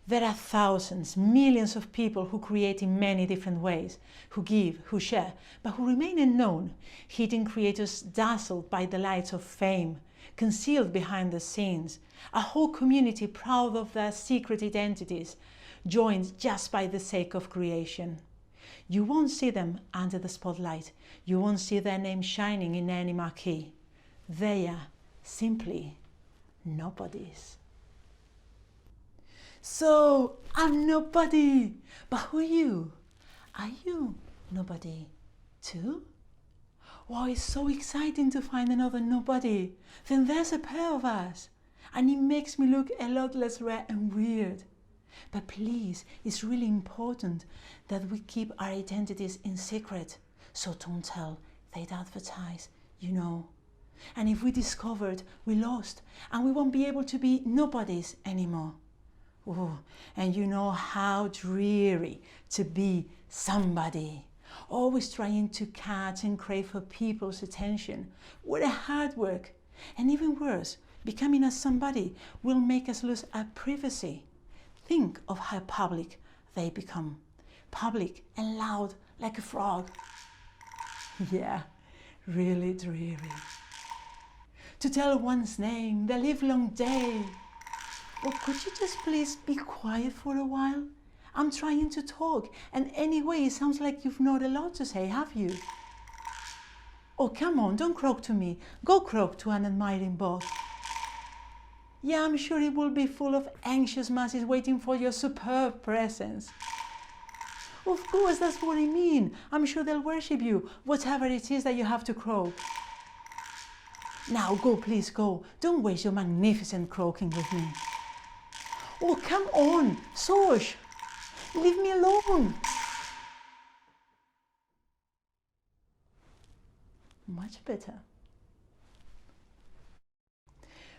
There are thousands, millions of people who create in many different ways, who give, who share, but who remain unknown, hidden creators dazzled by the lights of fame, concealed behind the scenes, a whole community proud of their secret identities, joined just by the sake of creation. You won't see them under the spotlight, you won't see their name shining in any marquee. They are simply nobodies. So, I'm nobody, but who are you? Are you nobody too? Wow, it's so exciting to find another nobody. Then there's a pair of us, and it makes me look a lot less rare and weird. But please, it's really important that we keep our identities in secret. So don't tell, they'd advertise, you know. And if we discovered, we lost, and we won't be able to be nobodies anymore. Oh, and you know how dreary to be somebody, always trying to catch and crave for people's attention. What a hard work. And even worse, becoming a somebody will make us lose our privacy. Think of how public they become. Public and loud like a frog. Yeah, really dreary. To tell one's name the livelong day. Or could you just please be quiet for a while? I'm trying to talk, and anyway, it sounds like you've not a lot to say, have you? Oh, come on, don't croak to me. Go croak to an admiring boss. Yeah, I'm sure it will be full of anxious masses waiting for your superb presence. Of course, that's what I mean. I'm sure they'll worship you, whatever it is that you have to croak. Now go, please go. Don't waste your magnificent croaking with me. Oh, come on, Sosh, leave me alone. Much better.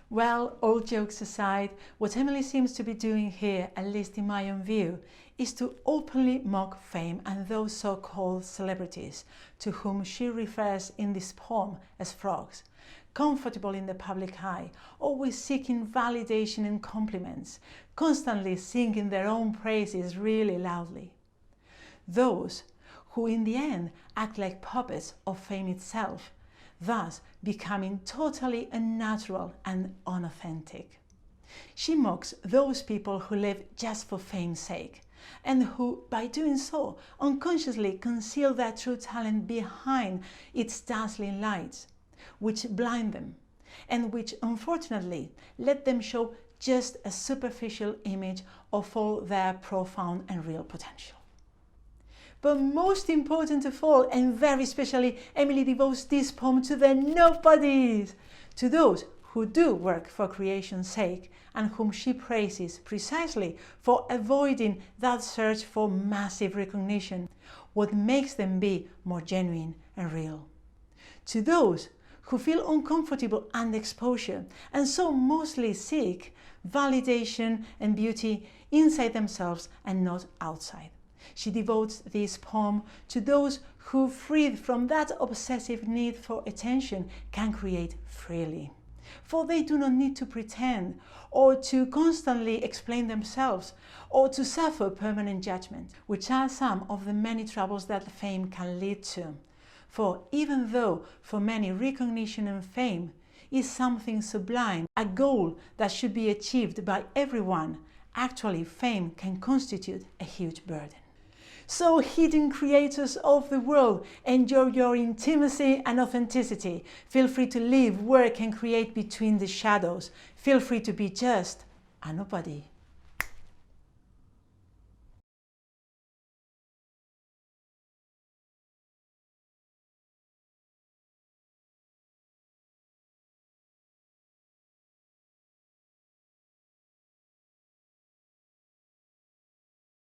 Well, all jokes aside, what Emily seems to be doing here, at least in my own view, is to openly mock fame and those so-called celebrities, to whom she refers in this poem as frogs, comfortable in the public eye, always seeking validation and compliments, constantly singing their own praises really loudly. Those who in the end act like puppets of fame itself, thus becoming totally unnatural and unauthentic. She mocks those people who live just for fame's sake, and who, by doing so, unconsciously conceal their true talent behind its dazzling lights, which blind them, and which unfortunately let them show just a superficial image of all their profound and real potential. But most important of all, and very specially, Emily devotes this poem to the nobodies, to those who do work for creation's sake, and whom she praises precisely for avoiding that search for massive recognition, what makes them be more genuine and real. To those who feel uncomfortable under exposure, and so mostly seek validation and beauty inside themselves and not outside. She devotes this poem to those who, freed from that obsessive need for attention, can create freely. For they do not need to pretend, or to constantly explain themselves, or to suffer permanent judgment, which are some of the many troubles that fame can lead to. For even though for many recognition and fame is something sublime, a goal that should be achieved by everyone, actually fame can constitute a huge burden. So, hidden creators of the world, enjoy your intimacy and authenticity. Feel free to live, work and create between the shadows. Feel free to be just a nobody.